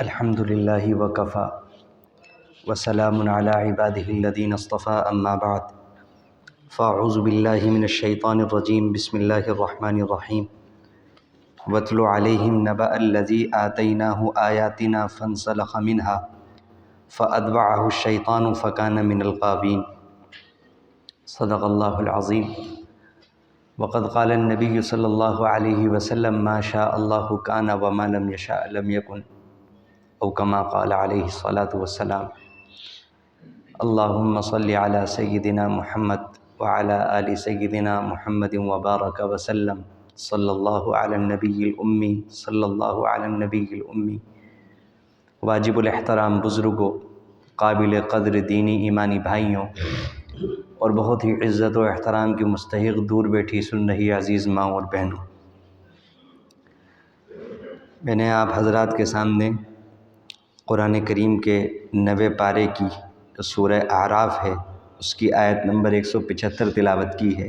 الحمد للہ وکفا وسلام علی عبادہ الذین اصطفى اما بعد فاعوذ باللہ من الشیطان الرجیم بسم اللہ الرحمن الرحیم واتل علیہم نبأ الذی آتیناہ آیاتنا فانسلخ منها فاتبعہ الشیطان فکان من الغاوین صدق اللہ العظیم وقد قال النبی صلی اللہ علیہ وسلم ما شاء اللہ کان وما لم یشاء لم یکن او کما قال علیہ الصلاۃ والسلام اللہم صل علی سیدنا محمد وعلی آل سیدنا محمد وبارک وسلم صلی اللہ علی النبی الامی صلی اللہ علی النبی الامی۔ واجب الاحترام بزرگوں، قابل قدر دینی ایمانی بھائیوں اور بہت ہی عزت و احترام کی مستحق دور بیٹھی سن رہی عزیز ماں اور بہنوں، میں نے آپ حضرات کے سامنے قرآن کریم کے 90 پارے کی جو سورہ اعراف ہے اس کی آیت نمبر 175 تلاوت کی ہے۔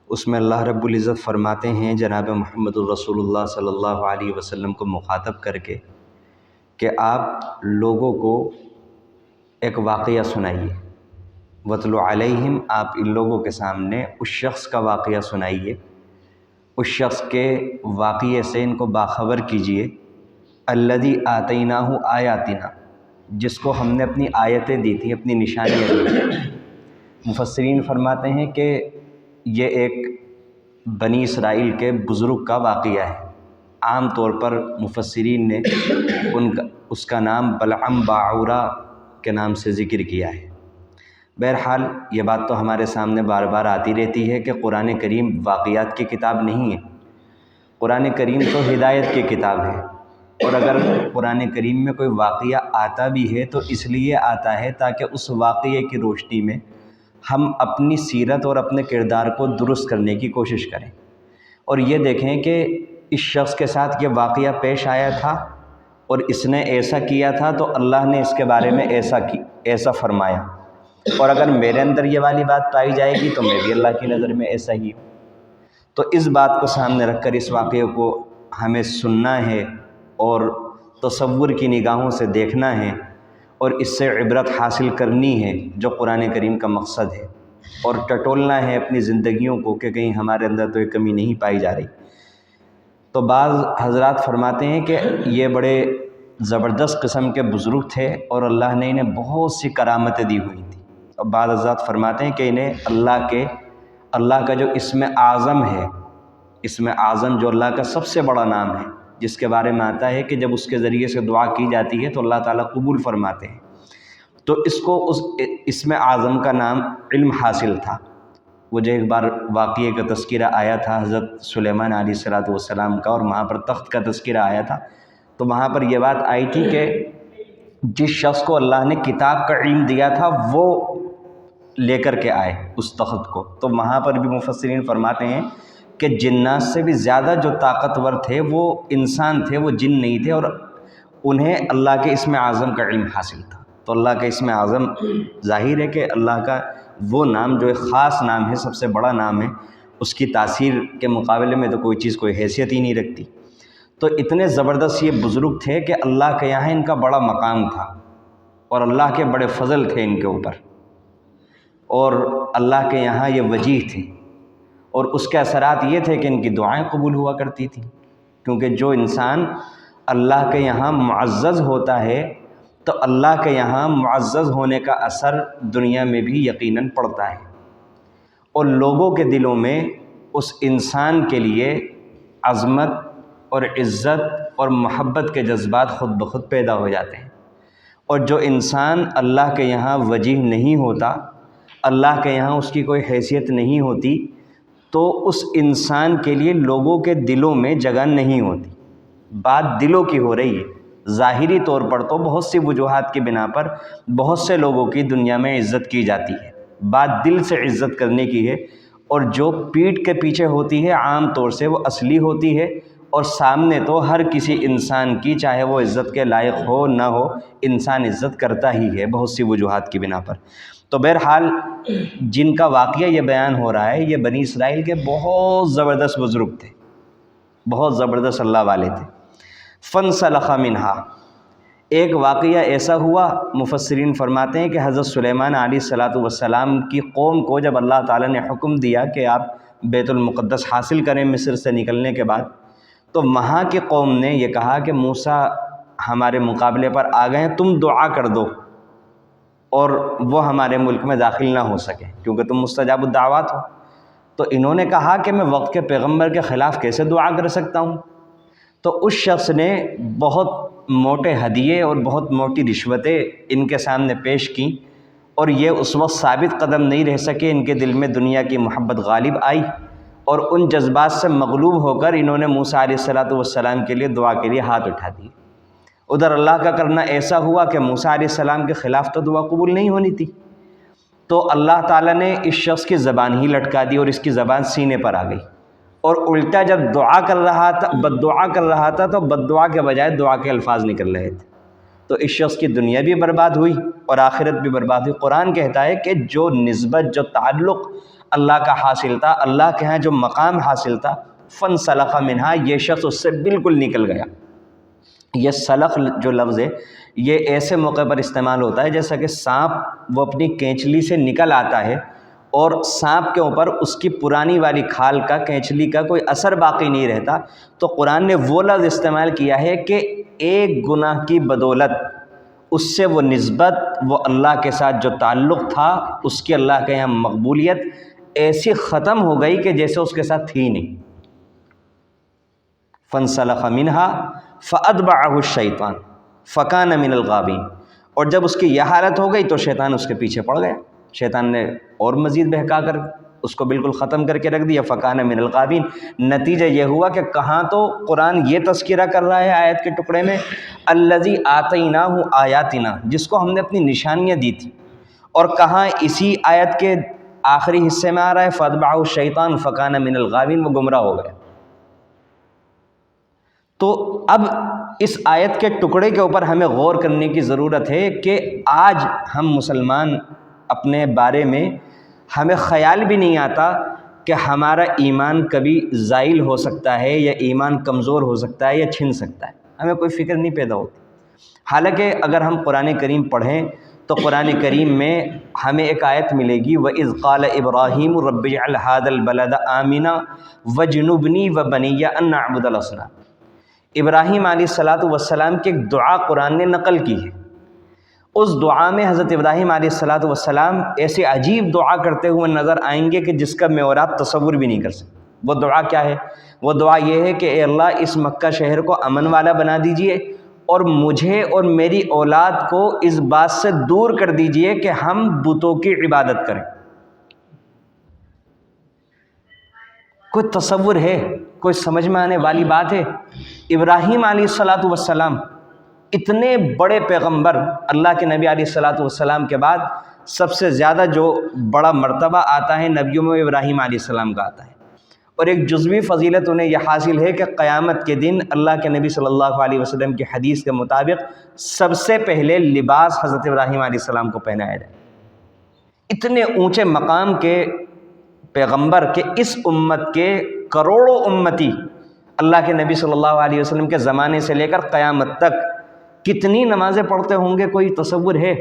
اس میں اللہ رب العزت فرماتے ہیں جناب محمد الرسول اللہ صلی اللہ علیہ وسلم کو مخاطب کر کے کہ آپ لوگوں کو ایک واقعہ سنائیے۔ وَاتْلُ عَلَيْهِمْ، آپ ان لوگوں کے سامنے اس شخص کا واقعہ سنائیے، اس شخص کے واقعے سے ان کو باخبر کیجیے، الذی آتیناہ آیاتنا، جس کو ہم نے اپنی آیتیں دی تھیں، اپنی نشانیاں دی تھیں۔ مفسرین فرماتے ہیں کہ یہ ایک بنی اسرائیل کے بزرگ کا واقعہ ہے۔ عام طور پر مفسرین نے اس کا نام بلعم باعورہ کے نام سے ذکر کیا ہے۔ بہرحال یہ بات تو ہمارے سامنے بار بار آتی رہتی ہے کہ قرآن کریم واقعات کی کتاب نہیں ہے، قرآن کریم تو ہدایت کی کتاب ہے۔ اور اگر قرآن کریم میں کوئی واقعہ آتا بھی ہے تو اس لیے آتا ہے تاکہ اس واقعے کی روشنی میں ہم اپنی سیرت اور اپنے کردار کو درست کرنے کی کوشش کریں، اور یہ دیکھیں کہ اس شخص کے ساتھ یہ واقعہ پیش آیا تھا اور اس نے ایسا کیا تھا تو اللہ نے اس کے بارے میں ایسا فرمایا، اور اگر میرے اندر یہ والی بات پائی جائے گی تو میں بھی اللہ کی نظر میں ایسا ہی ہوں۔ تو اس بات کو سامنے رکھ کر اس واقعے کو ہمیں سننا ہے اور تصور کی نگاہوں سے دیکھنا ہے اور اس سے عبرت حاصل کرنی ہے جو قرآن کریم کا مقصد ہے، اور ٹٹولنا ہے اپنی زندگیوں کو کہ کہیں ہمارے اندر تو یہ کمی نہیں پائی جا رہی۔ تو بعض حضرات فرماتے ہیں کہ یہ بڑے زبردست قسم کے بزرگ تھے اور اللہ نے انہیں بہت سی کرامتیں دی ہوئی تھیں، اور بعض حضرات فرماتے ہیں کہ انہیں اللہ کا جو اسم اعظم ہے، اسم اعظم جو اللہ کا سب سے بڑا نام ہے، جس کے بارے میں آتا ہے کہ جب اس کے ذریعے سے دعا کی جاتی ہے تو اللہ تعالیٰ قبول فرماتے ہیں، تو اس کو اس اسم اعظم کا نام علم حاصل تھا۔ وہ جو ایک بار واقعے کا تذکرہ آیا تھا حضرت سلیمان علیہ الصلوۃ والسلام کا، اور وہاں پر تخت کا تذکرہ آیا تھا، تو وہاں پر یہ بات آئی تھی کہ جس شخص کو اللہ نے کتاب کا علم دیا تھا وہ لے کر کے آئے اس تخت کو، تو وہاں پر بھی مفسرین فرماتے ہیں کہ جنات سے بھی زیادہ جو طاقتور تھے وہ انسان تھے، وہ جن نہیں تھے، اور انہیں اللہ کے اسم اعظم کا علم حاصل تھا۔ تو اللہ کا اسم اعظم ظاہر ہے کہ اللہ کا وہ نام جو ایک خاص نام ہے، سب سے بڑا نام ہے، اس کی تاثیر کے مقابلے میں تو کوئی چیز کوئی حیثیت ہی نہیں رکھتی۔ تو اتنے زبردست یہ بزرگ تھے کہ اللہ کے یہاں ان کا بڑا مقام تھا اور اللہ کے بڑے فضل تھے ان کے اوپر، اور اللہ کے یہاں یہ وجیہ تھے، اور اس کے اثرات یہ تھے کہ ان کی دعائیں قبول ہوا کرتی تھیں، کیونکہ جو انسان اللہ کے یہاں معزز ہوتا ہے تو اللہ کے یہاں معزز ہونے کا اثر دنیا میں بھی یقیناً پڑتا ہے، اور لوگوں کے دلوں میں اس انسان کے لیے عظمت اور عزت اور محبت کے جذبات خود بخود پیدا ہو جاتے ہیں۔ اور جو انسان اللہ کے یہاں وجیہ نہیں ہوتا، اللہ کے یہاں اس کی کوئی حیثیت نہیں ہوتی، تو اس انسان کے لیے لوگوں کے دلوں میں جگہ نہیں ہوتی۔ بات دلوں کی ہو رہی ہے، ظاہری طور پر تو بہت سی وجوہات کی بنا پر بہت سے لوگوں کی دنیا میں عزت کی جاتی ہے، بات دل سے عزت کرنے کی ہے، اور جو پیٹھ کے پیچھے ہوتی ہے عام طور سے وہ اصلی ہوتی ہے، اور سامنے تو ہر کسی انسان کی چاہے وہ عزت کے لائق ہو نہ ہو انسان عزت کرتا ہی ہے بہت سی وجوہات کی بنا پر۔ تو بہرحال جن کا واقعہ یہ بیان ہو رہا ہے یہ بنی اسرائیل کے بہت زبردست بزرگ تھے، بہت زبردست اللہ والے تھے۔ فانسلخ منہا، ایک واقعہ ایسا ہوا، مفسرین فرماتے ہیں کہ حضرت سلیمان علیہ الصلاۃ والسلام کی قوم کو جب اللہ تعالیٰ نے حکم دیا کہ آپ بیت المقدس حاصل کریں مصر سے نکلنے کے بعد، تو وہاں کی قوم نے یہ کہا کہ موسیٰ ہمارے مقابلے پر آ گئے ہیں، تم دعا کر دو اور وہ ہمارے ملک میں داخل نہ ہو سکیں کیونکہ تم مستجاب الدعوات ہو۔ تو انہوں نے کہا کہ میں وقت کے پیغمبر کے خلاف کیسے دعا کر سکتا ہوں؟ تو اس شخص نے بہت موٹے ہدیے اور بہت موٹی رشوتیں ان کے سامنے پیش کیں، اور یہ اس وقت ثابت قدم نہیں رہ سکے، ان کے دل میں دنیا کی محبت غالب آئی، اور ان جذبات سے مغلوب ہو کر انہوں نے موسیٰ علیہ الصلاۃ والسلام کے لیے دعا کے لیے ہاتھ اٹھا دیے۔ ادھر اللہ کا کرنا ایسا ہوا کہ موسیٰ علیہ السلام کے خلاف تو دعا قبول نہیں ہونی تھی، تو اللہ تعالیٰ نے اس شخص کی زبان ہی لٹکا دی اور اس کی زبان سینے پر آ گئی، اور الٹا جب دعا کر رہا تھا، بد دعا کر رہا تھا، تو بد دعا کے بجائے دعا کے الفاظ نکل رہے تھے، تو اس شخص کی دنیا بھی برباد ہوئی اور آخرت بھی برباد ہوئی۔ قرآن کہتا ہے کہ جو نسبت، جو تعلق اللہ کا حاصل تھا، اللہ کے ہاں جو مقام حاصل تھا، فانسلخ منہا، یہ شخص اس سے بالکل نکل گیا۔ یہ سلخ جو لفظ ہے یہ ایسے موقع پر استعمال ہوتا ہے جیسا کہ سانپ وہ اپنی کینچلی سے نکل آتا ہے اور سانپ کے اوپر اس کی پرانی والی کھال کا، کینچلی کا کوئی اثر باقی نہیں رہتا، تو قرآن نے وہ لفظ استعمال کیا ہے کہ ایک گناہ کی بدولت اس سے وہ نسبت، وہ اللہ کے ساتھ جو تعلق تھا، اس کی اللہ کے یہاں مقبولیت ایسی ختم ہو گئی کہ جیسے اس کے ساتھ تھی نہیں۔ فانسلخ منہا فاتبعہ الشیطان فکان من الغاوین، اور جب اس کی یہ حالت ہو گئی تو شیطان اس کے پیچھے پڑ گیا، شیطان نے اور مزید بہکا کر اس کو بالکل ختم کر کے رکھ دیا، فکان من الغاوین۔ نتیجہ یہ ہوا کہ کہاں تو قرآن یہ تذکرہ کر رہا ہے آیت کے ٹکڑے میں الذی آتیناہ آیاتنا، جس کو ہم نے اپنی نشانیاں دی تھی، اور کہاں اسی آیت کے آخری حصے میں آ رہا ہے فاتبعہ الشیطان فکان من الغاوین، وہ گمراہ ہو گیا۔ تو اب اس آیت کے ٹکڑے کے اوپر ہمیں غور کرنے کی ضرورت ہے کہ آج ہم مسلمان اپنے بارے میں ہمیں خیال بھی نہیں آتا کہ ہمارا ایمان کبھی زائل ہو سکتا ہے یا ایمان کمزور ہو سکتا ہے یا چھن سکتا ہے، ہمیں کوئی فکر نہیں پیدا ہوتی۔ حالانکہ اگر ہم قرآن کریم پڑھیں تو قرآن کریم میں ہمیں ایک آیت ملے گی وَإِذْ قَالَ إِبْرَاهِيمُ رَبِّ اجْعَلْ هَٰذَا الْبَلَدَ آمِنًا وَاجْنُبْنِي وَبَنِيَّ أَن نَّعْبُدَ الْأَصْنَامَ۔ ابراہیم علیہ الصلاۃ والسلام کی ایک دعا قرآن نے نقل کی ہے، اس دعا میں حضرت ابراہیم علیہ الصلاۃ والسلام ایسے عجیب دعا کرتے ہوئے نظر آئیں گے کہ جس کا میں اور آپ تصور بھی نہیں کر سکتے۔ وہ دعا کیا ہے؟ وہ دعا یہ ہے کہ اے اللہ اس مکہ شہر کو امن والا بنا دیجئے، اور مجھے اور میری اولاد کو اس بات سے دور کر دیجئے کہ ہم بتوں کی عبادت کریں۔ کوئی تصور ہے؟ کوئی سمجھ میں آنے والی بات ہے؟ ابراہیم علیہ الصلاۃ والسلام اتنے بڑے پیغمبر، اللہ کے نبی علیہ الصلاۃ والسلام کے بعد سب سے زیادہ جو بڑا مرتبہ آتا ہے نبیوں میں ابراہیم علیہ السلام کا آتا ہے، اور ایک جزوی فضیلت انہیں یہ حاصل ہے کہ قیامت کے دن اللہ کے نبی صلی اللہ علیہ وسلم کی حدیث کے مطابق سب سے پہلے لباس حضرت ابراہیم علیہ السلام کو پہنایا جائے۔ اتنے اونچے مقام کے پیغمبر کہ اس امت کے کروڑوں امتی اللہ کے نبی صلی اللہ علیہ وسلم کے زمانے سے لے کر قیامت تک کتنی نمازیں پڑھتے ہوں گے، کوئی تصور ہے؟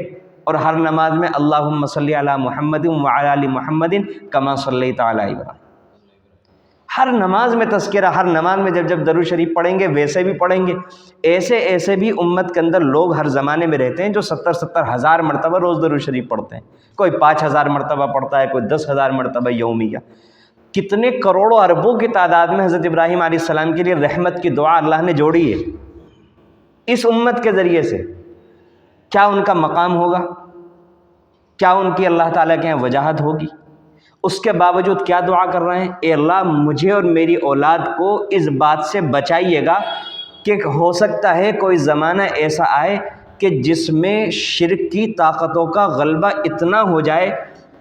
اور ہر نماز میں اللہم صلی علی محمد وعلی آل محمد کما صلیت علی ابراہیم، ہر نماز میں تذکرہ، ہر نماز میں جب جب درود شریف پڑھیں گے ویسے بھی پڑھیں گے۔ ایسے بھی امت کے اندر لوگ ہر زمانے میں رہتے ہیں جو 70 ہزار مرتبہ روز درود شریف پڑھتے ہیں، کوئی 5000 مرتبہ پڑھتا ہے، کوئی 10,000 مرتبہ یومیہ۔ کتنے کروڑوں اربوں کی تعداد میں حضرت ابراہیم علیہ السلام کے لیے رحمت کی دعا اللہ نے جوڑی ہے اس امت کے ذریعے سے۔ کیا ان کا مقام ہوگا؟ کیا ان کی اللہ تعالیٰ کے یہاں وجاہت ہوگی؟ اس کے باوجود کیا دعا کر رہے ہیں؟ اے اللہ مجھے اور میری اولاد کو اس بات سے بچائیے گا کہ ہو سکتا ہے کوئی زمانہ ایسا آئے کہ جس میں شرک کی طاقتوں کا غلبہ اتنا ہو جائے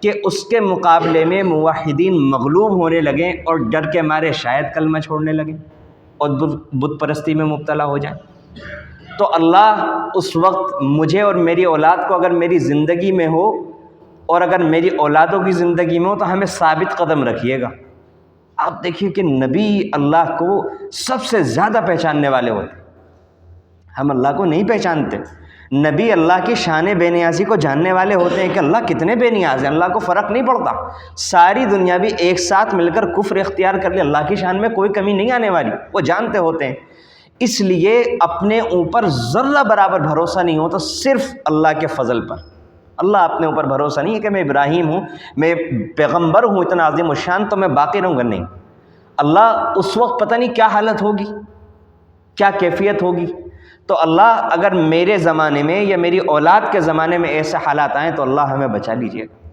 کہ اس کے مقابلے میں موحدین مغلوب ہونے لگیں اور ڈر کے مارے شاید کلمہ چھوڑنے لگیں اور بت پرستی میں مبتلا ہو جائیں۔ تو اللہ اس وقت مجھے اور میری اولاد کو اگر میری زندگی میں ہو اور اگر میری اولادوں کی زندگی میں ہو تو ہمیں ثابت قدم رکھیے گا۔ آپ دیکھیے کہ نبی اللہ کو سب سے زیادہ پہچاننے والے ہوتے ہیں، ہم اللہ کو نہیں پہچانتے۔ نبی اللہ کی شان بے نیازی کو جاننے والے ہوتے ہیں کہ اللہ کتنے بے نیاز ہیں، اللہ کو فرق نہیں پڑتا۔ ساری دنیا بھی ایک ساتھ مل کر کفر اختیار کر لے، اللہ کی شان میں کوئی کمی نہیں آنے والی، وہ جانتے ہوتے ہیں۔ اس لیے اپنے اوپر ذرہ برابر بھروسہ نہیں ہوتا، صرف اللہ کے فضل پر۔ اللہ اپنے اوپر بھروسہ نہیں ہے کہ میں ابراہیم ہوں، میں پیغمبر ہوں اتنا عظیم الشان تو میں باقی رہوں گا، نہیں۔ اللہ اس وقت پتہ نہیں کیا حالت ہوگی، کیا کیفیت ہوگی۔ تو اللہ اگر میرے زمانے میں یا میری اولاد کے زمانے میں ایسے حالات آئیں تو اللہ ہمیں بچا لیجیے گا۔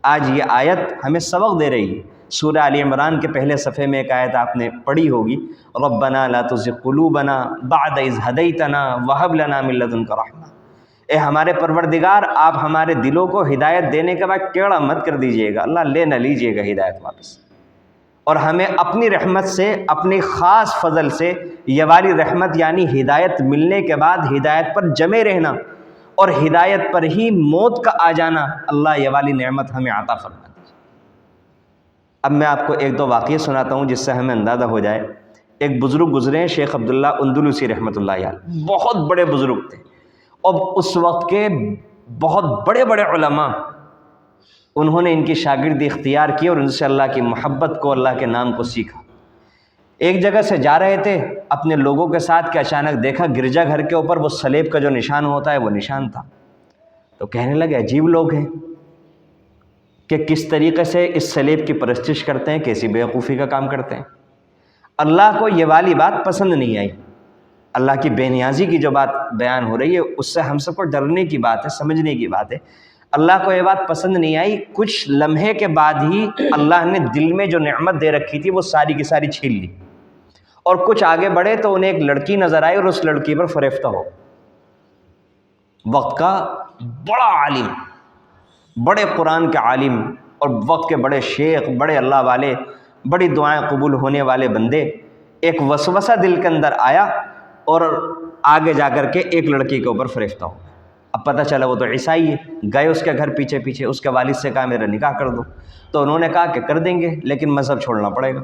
آج یہ آیت ہمیں سبق دے رہی ہے۔ سورہ آل عمران کے پہلے صفحے میں ایک آیت آپ نے پڑھی ہوگی، ربنا لا تزغ قلوبنا بعد اذ ہدیتنا وہب لنا من لدنک رحمہ۔ اے ہمارے پروردگار، آپ ہمارے دلوں کو ہدایت دینے کے بعد ٹیڑھا مت کر دیجیے گا، اللہ لے نہ لیجیے گا ہدایت واپس، اور ہمیں اپنی رحمت سے، اپنی خاص فضل سے، یہ والی رحمت یعنی ہدایت ملنے کے بعد ہدایت پر جمے رہنا اور ہدایت پر ہی موت کا آ جانا، اللہ یہ والی نعمت ہمیں عطا فرما دیجیے۔ اب میں آپ کو ایک دو واقعے سناتا ہوں جس سے ہمیں اندازہ ہو جائے۔ ایک بزرگ گزرے ہیں، شیخ عبداللہ اندلسی رحمۃ اللہ علیہ، بہت بڑے بزرگ تھے، اور اس وقت کے بہت بڑے بڑے علماء انہوں نے ان کی شاگردی اختیار کی اور ان سے اللہ کی محبت کو، اللہ کے نام کو سیکھا۔ ایک جگہ سے جا رہے تھے اپنے لوگوں کے ساتھ کہ اچانک دیکھا گرجا گھر کے اوپر وہ صلیب کا جو نشان ہوتا ہے وہ نشان تھا۔ تو کہنے لگے عجیب لوگ ہیں کہ کس طریقے سے اس صلیب کی پرستش کرتے ہیں، کیسی بیوقوفی کا کام کرتے ہیں۔ اللہ کو یہ والی بات پسند نہیں آئی۔ اللہ کی بے نیازی کی جو بات بیان ہو رہی ہے اس سے ہم سب کو ڈرنے کی بات ہے، سمجھنے کی بات ہے۔ اللہ کو یہ بات پسند نہیں آئی۔ کچھ لمحے کے بعد ہی اللہ نے دل میں جو نعمت دے رکھی تھی وہ ساری کی ساری چھین لی، اور کچھ آگے بڑھے تو انہیں ایک لڑکی نظر آئی اور اس لڑکی پر فریفتہ ہو۔ وقت کا بڑا عالم، بڑے قرآن کے عالم اور وقت کے بڑے شیخ، بڑے اللہ والے، بڑی دعائیں قبول ہونے والے بندے، ایک وسوسہ دل کے اندر آیا اور آگے جا کر کے ایک لڑکی کے اوپر فریفتہ ہو۔ اب پتہ چلا وہ تو عیسائی ہے، گئے اس کے گھر پیچھے پیچھے، اس کے والد سے کہا میرا نکاح کر دو، تو انہوں نے کہا کہ کر دیں گے لیکن مذہب چھوڑنا پڑے گا۔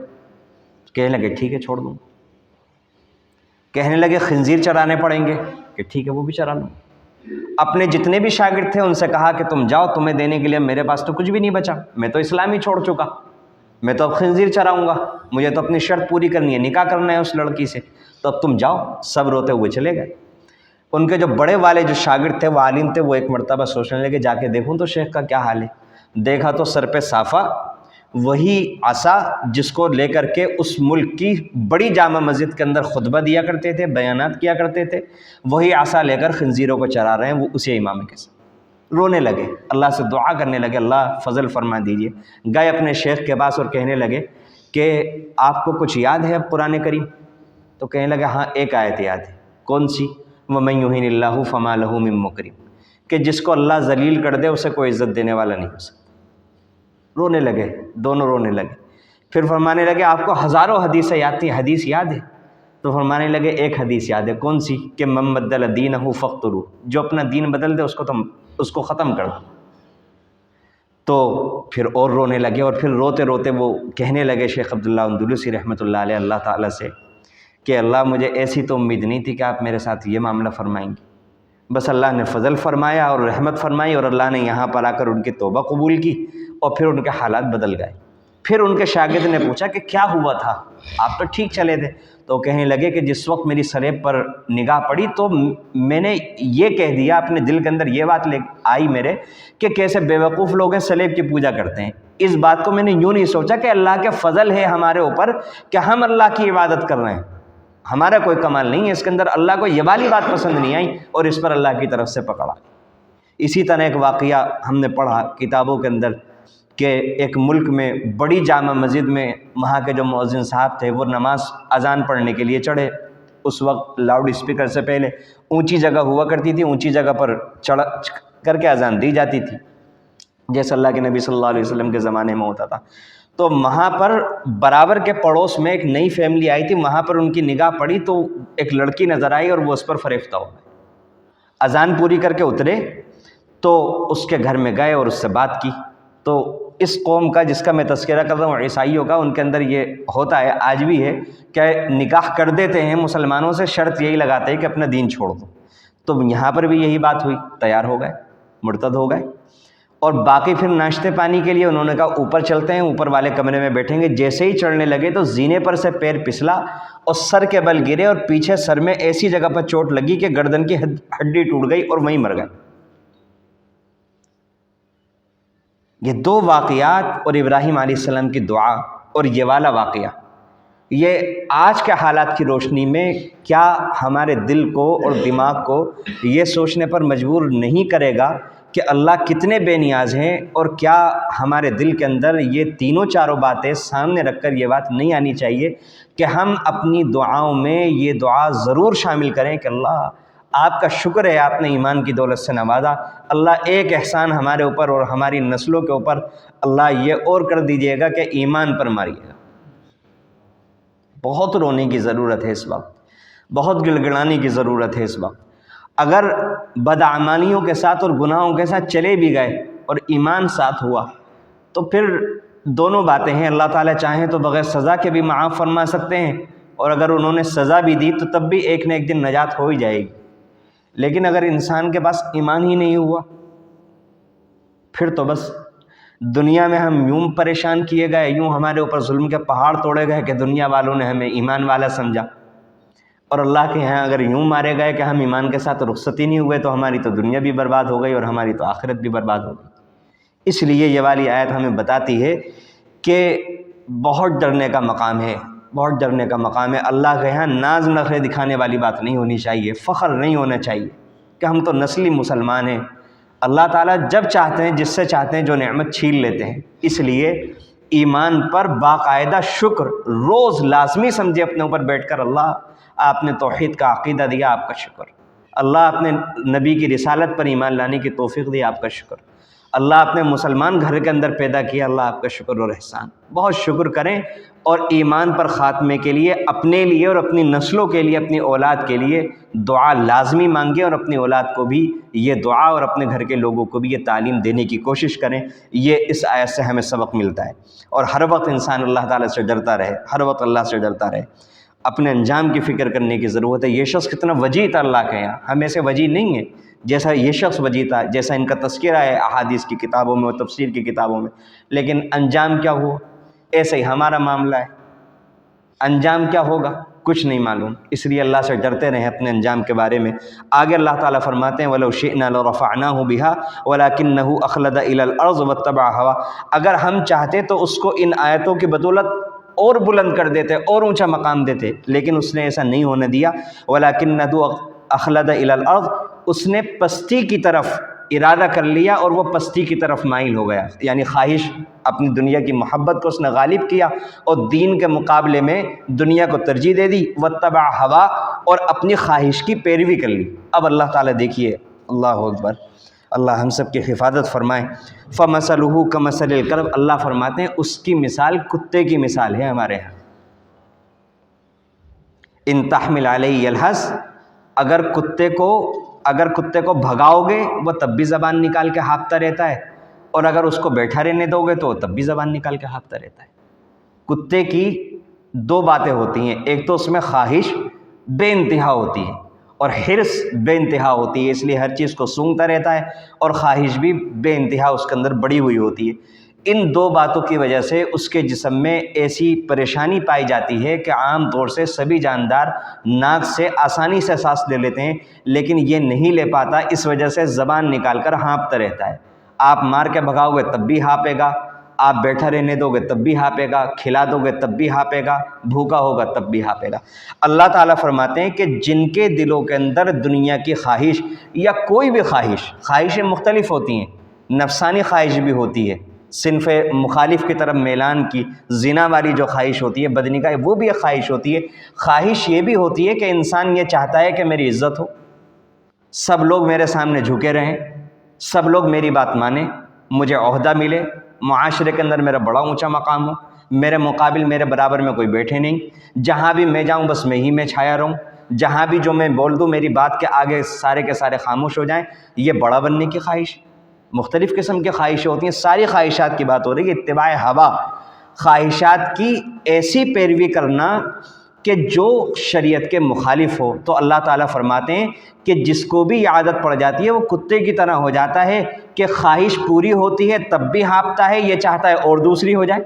کہنے لگے ٹھیک ہے چھوڑ دوں۔ کہنے لگے خنزیر چرانے پڑیں گے، کہ ٹھیک ہے وہ بھی چرا لوں۔ اپنے جتنے بھی شاگرد تھے ان سے کہا کہ تم جاؤ، تمہیں دینے کے لیے میرے پاس تو کچھ بھی نہیں بچا، میں تو اسلام ہی چھوڑ چکا، میں تو اب خنزیر چراؤں گا، مجھے تو اپنی شرط پوری کرنی ہے، نکاح کرنا ہے اس لڑکی سے، تو اب تم جاؤ۔ سب روتے ہوئے چلے گئے۔ ان کے جو بڑے والے جو شاگرد تھے، وہ عالم تھے، وہ ایک مرتبہ سوچنے لگے جا کے دیکھوں تو شیخ کا کیا حال ہے۔ دیکھا تو سر پہ صافہ، وہی عصا جس کو لے کر کے اس ملک کی بڑی جامع مسجد کے اندر خطبہ دیا کرتے تھے، بیانات کیا کرتے تھے، وہی عصا لے کر خنزیروں کو چرا رہے ہیں وہ اسی امام کے ساتھ۔ رونے لگے، اللہ سے دعا کرنے لگے اللہ فضل فرما دیجئے۔ گئے اپنے شیخ کے پاس اور کہنے لگے کہ آپ کو کچھ یاد ہے اب قرآن کریم؟ تو کہنے لگے ہاں ایک آیت یاد ہے۔ کون سی؟ وَمَن يُهِنِ اللَّهُ فَمَا لَهُ مِن مُّكْرِمٍ، کہ جس کو اللہ ذلیل کر دے اسے کوئی عزت دینے والا نہیں ہو سکتا۔ رونے لگے، دونوں رونے لگے۔ پھر فرمانے لگے آپ کو ہزاروں حدیثیں یاد تھیں، حدیث یاد ہے؟ تو فرمانے لگے ایک حدیث یاد ہے۔ کون سی؟ کہ من بدل دینہ فاقتلوہ، جو اپنا دین بدل دے اس کو ختم کر دو۔ تو پھر اور رونے لگے، اور پھر روتے روتے وہ کہنے لگے شیخ عبداللہ اندلسی رحمۃ اللہ علیہ اللہ تعالیٰ سے کہ اللہ مجھے ایسی تو امید نہیں تھی کہ آپ میرے ساتھ یہ معاملہ فرمائیں گے، بس اللہ نے فضل فرمایا اور رحمت فرمائی، اور اللہ نے یہاں پر آ کر ان کی توبہ قبول کی اور پھر ان کے حالات بدل گئے۔ پھر ان کے شاگرد نے پوچھا کہ کیا ہوا تھا، آپ تو ٹھیک چلے تھے؟ تو کہنے لگے کہ جس وقت میری صلیب پر نگاہ پڑی تو میں نے یہ کہہ دیا، اپنے دل کے اندر یہ بات آئی میرے کہ کیسے بیوقوف لوگ ہیں صلیب کی پوجا کرتے ہیں۔ اس بات کو میں نے یوں نہیں سوچا کہ اللہ کے فضل ہے ہمارے اوپر کہ ہم اللہ کی عبادت کر رہے ہیں، ہمارا کوئی کمال نہیں ہے اس کے اندر، اللہ کو یہ والی بات پسند نہیں آئی اور اس پر اللہ کی طرف سے پکڑا۔ اسی طرح ایک واقعہ ہم نے پڑھا کتابوں کے اندر کہ ایک ملک میں بڑی جامع مسجد میں وہاں کے جو مؤذن صاحب تھے وہ نماز اذان پڑھنے کے لیے چڑھے۔ اس وقت لاؤڈ اسپیکر سے پہلے اونچی جگہ ہوا کرتی تھی، اونچی جگہ پر چڑھ کر کے اذان دی جاتی تھی جیسے اللہ کے نبی صلی اللہ علیہ وسلم کے زمانے میں ہوتا تھا۔ تو وہاں پر برابر کے پڑوس میں ایک نئی فیملی آئی تھی، وہاں پر ان کی نگاہ پڑی تو ایک لڑکی نظر آئی اور وہ اس پر فریفتہ ہو گئے۔ اذان پوری کر کے اترے تو اس کے گھر میں گئے اور اس سے بات کی، تو اس قوم کا جس کا میں تذکرہ کر رہا ہوں، عیسائیوں کا، ان کے اندر یہ ہوتا ہے، آج بھی ہے، کہ نکاح کر دیتے ہیں مسلمانوں سے، شرط یہی لگاتے ہیں کہ اپنا دین چھوڑ دو۔ تو یہاں پر بھی یہی بات ہوئی، تیار ہو گئے، مرتد ہو گئے، اور باقی پھر ناشتے پانی کے لیے انہوں نے کہا اوپر چلتے ہیں، اوپر والے کمرے میں بیٹھیں گے۔ جیسے ہی چڑھنے لگے تو زینے پر سے پیر پھسلا اور سر کے بل گرے، اور پیچھے سر میں ایسی جگہ پر چوٹ لگی کہ گردن کی ہڈی ٹوٹ گئی اور وہیں مر گئے۔ یہ دو واقعات اور ابراہیم علیہ السلام کی دعا اور یہ والا واقعہ، یہ آج کے حالات کی روشنی میں کیا ہمارے دل کو اور دماغ کو یہ سوچنے پر مجبور نہیں کرے گا کہ اللہ کتنے بے نیاز ہیں، اور کیا ہمارے دل کے اندر یہ تینوں چاروں باتیں سامنے رکھ کر یہ بات نہیں آنی چاہیے کہ ہم اپنی دعاؤں میں یہ دعا ضرور شامل کریں کہ اللہ آپ کا شکر ہے، آپ نے ایمان کی دولت سے نوازا، اللہ ایک احسان ہمارے اوپر اور ہماری نسلوں کے اوپر اللہ یہ اور کر دیجیے گا کہ ایمان پر ماریے گا۔ بہت رونے کی ضرورت ہے اس وقت، بہت گڑگڑانے کی ضرورت ہے اس وقت۔ اگر بدعمالیوں کے ساتھ اور گناہوں کے ساتھ چلے بھی گئے اور ایمان ساتھ ہوا تو پھر دونوں باتیں ہیں، اللہ تعالیٰ چاہیں تو بغیر سزا کے بھی معاف فرما سکتے ہیں، اور اگر انہوں نے سزا بھی دی تو تب بھی ایک نہ ایک دن نجات ہو ہی جائے گی۔ لیکن اگر انسان کے پاس ایمان ہی نہیں ہوا پھر تو بس دنیا میں ہم یوں پریشان کیے گئے، یوں ہمارے اوپر ظلم کے پہاڑ توڑے گئے کہ دنیا والوں نے ہمیں ایمان والا سمجھا، اور اللہ کے یہاں اگر یوں مارے گئے کہ ہم ایمان کے ساتھ رخصت ہی نہیں ہوئے تو ہماری تو دنیا بھی برباد ہو گئی اور ہماری تو آخرت بھی برباد ہو گئی۔ اس لیے یہ والی آیت ہمیں بتاتی ہے کہ بہت ڈرنے کا مقام ہے، بہت ڈرنے کا مقام ہے۔ اللہ کے یہاں ناز نخرے دکھانے والی بات نہیں ہونی چاہیے، فخر نہیں ہونا چاہیے کہ ہم تو نسلی مسلمان ہیں۔ اللہ تعالیٰ جب چاہتے ہیں جس سے چاہتے ہیں جو نعمت چھین لیتے ہیں، اس لیے ایمان پر باقاعدہ شکر روز لازمی سمجھے اپنے اوپر بیٹھ کر، اللہ آپ نے توحید کا عقیدہ دیا، آپ کا شکر، اللہ آپ نے نبی کی رسالت پر ایمان لانے کی توفیق دی، آپ کا شکر، اللہ آپ نے مسلمان گھر کے اندر پیدا کیا، اللہ آپ کا شکر اور احسان۔ بہت شکر کریں، اور ایمان پر خاتمے کے لیے اپنے لیے اور اپنی نسلوں کے لیے، اپنی اولاد کے لیے دعا لازمی مانگیں، اور اپنی اولاد کو بھی یہ دعا اور اپنے گھر کے لوگوں کو بھی یہ تعلیم دینے کی کوشش کریں۔ یہ اس آیت سے ہمیں سبق ملتا ہے، اور ہر وقت انسان اللہ تعالیٰ سے ڈرتا رہے، ہر وقت اللہ سے ڈرتا رہے، اپنے انجام کی فکر کرنے کی ضرورت ہے۔ یہ شخص کتنا وجیح تھا اللہ کے یہاں، ہم ایسے وجیح نہیں ہیں جیسا یہ شخص وجیح تھا، جیسا ان کا تذکرہ ہے احادیث کی کتابوں میں اور تفسیر کی کتابوں میں، لیکن انجام کیا ہوا؟ ایسے ہی ہمارا معاملہ ہے، انجام کیا ہوگا کچھ نہیں معلوم۔ اس لیے اللہ سے ڈرتے رہیں اپنے انجام کے بارے میں۔ آگے اللہ تعالیٰ فرماتے ہیں وَلَوْ شِئْنَا لَرَفَعْنَاهُ بِهَا وَلَكِنَّهُ أَخْلَدَ إِلَى الْأَرْضِ وَاتَّبَعَ هَوَاهُ، اگر ہم چاہتے تو اس کو ان آیتوں کی بدولت اور بلند کر دیتے، اور اونچا مقام دیتے، لیکن اس نے ایسا نہیں ہونے دیا۔ وَلَكِنَّهُ أَخْلَدَ إِلَى الْأَرْضِ، اس نے پستی کی طرف ارادہ کر لیا اور وہ پستی کی طرف مائل ہو گیا، یعنی خواہش، اپنی دنیا کی محبت کو اس نے غالب کیا اور دین کے مقابلے میں دنیا کو ترجیح دے دی، واتبع ہوا، اور اپنی خواہش کی پیروی کر لی۔ اب اللہ تعالیٰ دیکھیے، اللہ اکبر، اللہ ہم سب کی حفاظت فرمائے۔ فَمَثَلُهُ كَمَثَلِ الْكَلْبِ، اللہ فرماتے ہیں اس کی مثال کتے کی مثال ہے ہمارے ہاں۔ إِن تَحْمِلْ عَلَيْهِ يَلْهَثْ، اگر کتے کو بھگاؤ گے وہ تب بھی زبان نکال کے ہانپتا رہتا ہے، اور اگر اس کو بیٹھا رہنے دو گے تو تب بھی زبان نکال کے ہانپتا رہتا ہے۔ کتے کی دو باتیں ہوتی ہیں، ایک تو اس میں خواہش بے انتہا ہوتی ہے اور حرص بے انتہا ہوتی ہے، اس لیے ہر چیز کو سونگھتا رہتا ہے، اور خواہش بھی بے انتہا اس کے اندر بڑی ہوئی ہوتی ہے۔ ان دو باتوں کی وجہ سے اس کے جسم میں ایسی پریشانی پائی جاتی ہے کہ عام طور سے سبھی جاندار ناک سے آسانی سے سانس لے لیتے ہیں، لیکن یہ نہیں لے پاتا، اس وجہ سے زبان نکال کر ہانپتا رہتا ہے۔ آپ مار کے بھگاؤ گے تب بھی ہانپے گا، آپ بیٹھا رہنے دو گے تب بھی ہانپے گا، کھلا دو گے تب بھی ہانپے گا، بھوکا ہوگا تب بھی ہانپے گا۔ اللہ تعالیٰ فرماتے ہیں کہ جن کے دلوں کے اندر دنیا کی خواہش یا کوئی بھی خواہشیں مختلف ہوتی ہیں، نفسانی خواہش بھی ہوتی ہے، صنف مخالف کی طرف میلان کی، زنا والی جو خواہش ہوتی ہے، بدنگاہی، وہ بھی ایک خواہش ہوتی ہے۔ خواہش یہ بھی ہوتی ہے کہ انسان یہ چاہتا ہے کہ میری عزت ہو، سب لوگ میرے سامنے جھکے رہیں، سب لوگ میری بات مانیں، مجھے عہدہ ملے، معاشرے کے اندر میرا بڑا اونچا مقام ہو، میرے مقابل میرے برابر میں کوئی بیٹھے نہیں، جہاں بھی میں جاؤں بس میں ہی میں چھایا رہوں، جہاں بھی جو میں بول دوں میری بات کے آگے سارے کے سارے خاموش ہو جائیں۔ یہ بڑا بننے کی خواہش، مختلف قسم کی خواہشیں ہوتی ہیں، ساری خواہشات کی بات ہو رہی ہے کہ اتباع ہوا، خواہشات کی ایسی پیروی کرنا کہ جو شریعت کے مخالف ہو۔ تو اللہ تعالیٰ فرماتے ہیں کہ جس کو بھی یہ عادت پڑ جاتی ہے وہ کتے کی طرح ہو جاتا ہے کہ خواہش پوری ہوتی ہے تب بھی ہانپتا ہے، یہ چاہتا ہے اور دوسری ہو جائے۔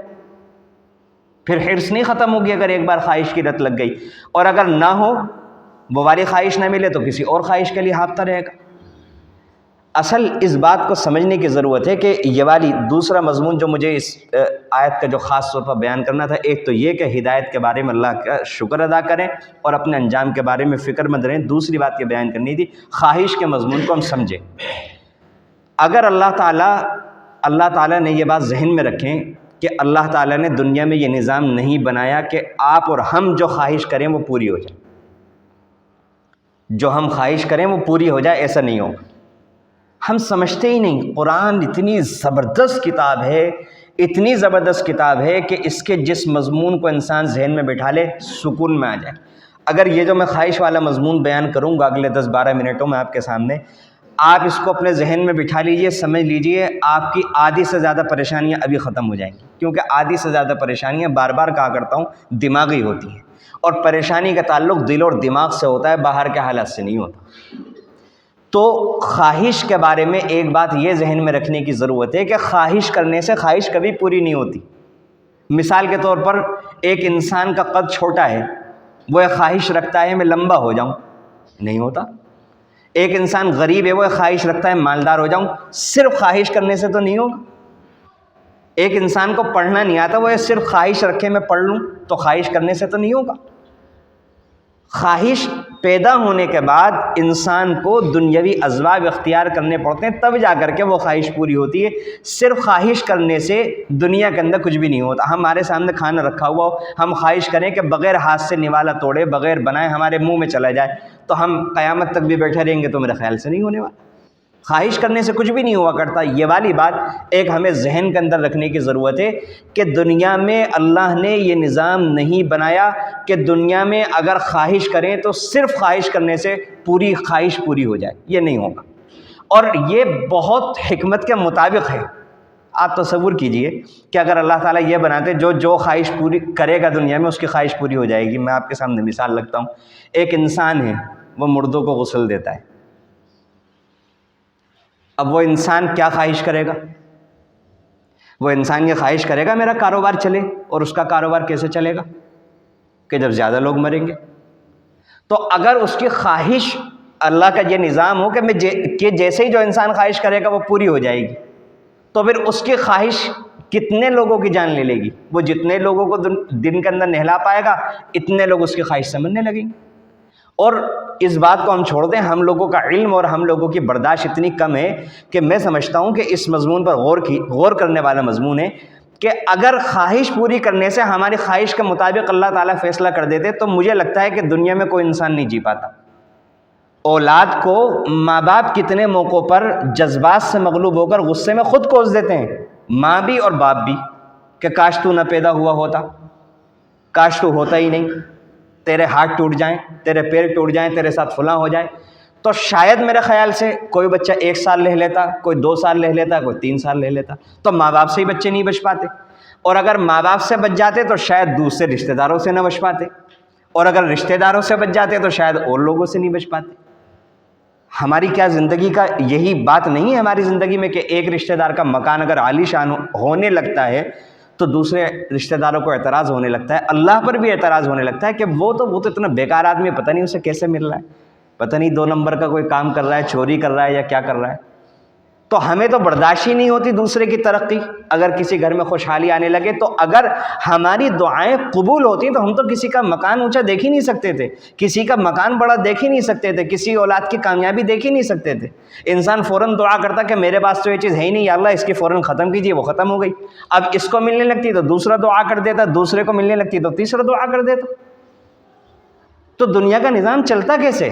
پھر حرص نہیں ختم ہوگی اگر ایک بار خواہش کی لت لگ گئی، اور اگر نہ ہو وہ والی خواہش نہ ملے تو کسی اور خواہش کے لیے ہانپتا رہے گا۔ اصل اس بات کو سمجھنے کی ضرورت ہے کہ یہ والی دوسرا مضمون جو مجھے اس آیت کا جو خاص طور پر بیان کرنا تھا، ایک تو یہ کہ ہدایت کے بارے میں اللہ کا شکر ادا کریں اور اپنے انجام کے بارے میں فکر مند رہیں، دوسری بات یہ بیان کرنی تھی خواہش کے مضمون کو ہم سمجھیں۔ اگر اللہ تعالیٰ نے یہ بات ذہن میں رکھیں کہ اللہ تعالیٰ نے دنیا میں یہ نظام نہیں بنایا کہ آپ اور ہم جو خواہش کریں وہ پوری ہو جائے، جو ہم خواہش کریں وہ پوری ہو جائے، ایسا نہیں ہوگا۔ ہم سمجھتے ہی نہیں، قرآن اتنی زبردست کتاب ہے، اتنی زبردست کتاب ہے کہ اس کے جس مضمون کو انسان ذہن میں بٹھا لے سکون میں آ جائے۔ اگر یہ جو میں خواہش والا مضمون بیان کروں گا اگلے 10-12 منٹوں میں آپ کے سامنے، آپ اس کو اپنے ذہن میں بٹھا لیجئے، سمجھ لیجئے آپ کی آدھی سے زیادہ پریشانیاں ابھی ختم ہو جائیں گی، کیونکہ آدھی سے زیادہ پریشانیاں بار بار کہا کرتا ہوں دماغی ہوتی ہیں، اور پریشانی کا تعلق دل اور دماغ سے ہوتا ہے، باہر کے حالات سے نہیں ہوتا۔ تو خواہش کے بارے میں ایک بات یہ ذہن میں رکھنے کی ضرورت ہے کہ خواہش کرنے سے خواہش کبھی پوری نہیں ہوتی۔ مثال کے طور پر ایک انسان کا قد چھوٹا ہے، وہ ایک خواہش رکھتا ہے میں لمبا ہو جاؤں، نہیں ہوتا۔ ایک انسان غریب ہے، وہ ایک خواہش رکھتا ہے مالدار ہو جاؤں، صرف خواہش کرنے سے تو نہیں ہوگا۔ ایک انسان کو پڑھنا نہیں آتا، وہ صرف خواہش رکھے میں پڑھ لوں، تو خواہش کرنے سے تو نہیں ہوگا۔ خواہش پیدا ہونے کے بعد انسان کو دنیاوی اسباب اختیار کرنے پڑتے ہیں، تب جا کر کے وہ خواہش پوری ہوتی ہے۔ صرف خواہش کرنے سے دنیا کے اندر کچھ بھی نہیں ہوتا۔ ہمارے سامنے کھانا رکھا ہوا ہو، ہم خواہش کریں کہ بغیر ہاتھ سے نوالا توڑے، بغیر بنائے ہمارے منہ میں چلا جائے، تو ہم قیامت تک بھی بیٹھے رہیں گے، تو میرے خیال سے نہیں ہونے والا۔ خواہش کرنے سے کچھ بھی نہیں ہوا کرتا۔ یہ والی بات ایک ہمیں ذہن کے اندر رکھنے کی ضرورت ہے کہ دنیا میں اللہ نے یہ نظام نہیں بنایا کہ دنیا میں اگر خواہش کریں تو صرف خواہش کرنے سے پوری خواہش پوری ہو جائے، یہ نہیں ہوگا۔ اور یہ بہت حکمت کے مطابق ہے۔ آپ تصور کیجئے کہ اگر اللہ تعالیٰ یہ بناتے جو خواہش پوری کرے گا دنیا میں اس کی خواہش پوری ہو جائے گی۔ میں آپ کے سامنے مثال رکھتا ہوں، ایک انسان ہے، وہ مردوں کو غسل دیتا ہے۔ اب وہ انسان کیا خواہش کرے گا؟ وہ انسان یہ خواہش کرے گا میرا کاروبار چلے، اور اس کا کاروبار کیسے چلے گا؟ کہ جب زیادہ لوگ مریں گے۔ تو اگر اس کی خواہش اللہ کا یہ نظام ہو کہ جیسے ہی جو انسان خواہش کرے گا وہ پوری ہو جائے گی، تو پھر اس کی خواہش کتنے لوگوں کی جان لے گی؟ وہ جتنے لوگوں کو دن کے اندر نہلا پائے گا اتنے لوگ اس کی خواہش سمجھنے لگیں گے۔ اور اس بات کو ہم چھوڑ دیں، ہم لوگوں کا علم اور ہم لوگوں کی برداشت اتنی کم ہے کہ میں سمجھتا ہوں کہ اس مضمون پر غور کرنے والا مضمون ہے کہ اگر خواہش پوری کرنے سے ہماری خواہش کے مطابق اللہ تعالیٰ فیصلہ کر دیتے تو مجھے لگتا ہے کہ دنیا میں کوئی انسان نہیں جی پاتا۔ اولاد کو ماں باپ کتنے موقعوں پر جذبات سے مغلوب ہو کر غصے میں خود کوس دیتے ہیں، ماں بھی اور باپ بھی، کہ کاش تو نہ پیدا ہوا ہوتا، کاش تو ہوتا ہی نہیں، تیرے ہاتھ ٹوٹ جائیں، تیرے پیر ٹوٹ جائیں، تیرے ساتھ فلاں ہو جائے۔ تو شاید میرے خیال سے کوئی بچہ 1 سال رہ لیتا، کوئی 2 سال رہ لیتا، کوئی 3 سال رہ لیتا، تو ماں باپ سے ہی بچے نہیں بچ پاتے، اور اگر ماں باپ سے بچ جاتے تو شاید دوسرے رشتہ داروں سے نہ بچ پاتے، اور اگر رشتہ داروں سے بچ جاتے تو شاید اور لوگوں سے نہیں بچ پاتے۔ ہماری کیا زندگی کا یہی بات نہیں ہے ہماری زندگی میں کہ ایک رشتہ دار کا مکان اگر عالی شان ہونے لگتا ہے تو دوسرے رشتہ داروں کو اعتراض ہونے لگتا ہے، اللہ پر بھی اعتراض ہونے لگتا ہے کہ وہ تو اتنا بیکار آدمی ہے، پتہ نہیں اسے کیسے مل رہا ہے، پتہ نہیں 2 نمبر کا کوئی کام کر رہا ہے، چوری کر رہا ہے یا کیا کر رہا ہے۔ تو ہمیں تو برداشت ہی نہیں ہوتی دوسرے کی ترقی۔ اگر کسی گھر میں خوشحالی آنے لگے تو اگر ہماری دعائیں قبول ہوتی تو ہم تو کسی کا مکان اونچا دیکھ ہی نہیں سکتے تھے، کسی کا مکان بڑا دیکھ ہی نہیں سکتے تھے، کسی اولاد کی کامیابی دیکھ ہی نہیں سکتے تھے۔ انسان فوراً دعا کرتا کہ میرے پاس تو یہ چیز ہے ہی نہیں، یا اللہ اس کی فوراً ختم کیجیے، وہ ختم ہو گئی۔ اب اس کو ملنے لگتی تو دوسرا دعا کر دیتا، دوسرے کو ملنے لگتی تو تیسرا دعا کر دیتا۔ تو دنیا کا نظام چلتا کیسے؟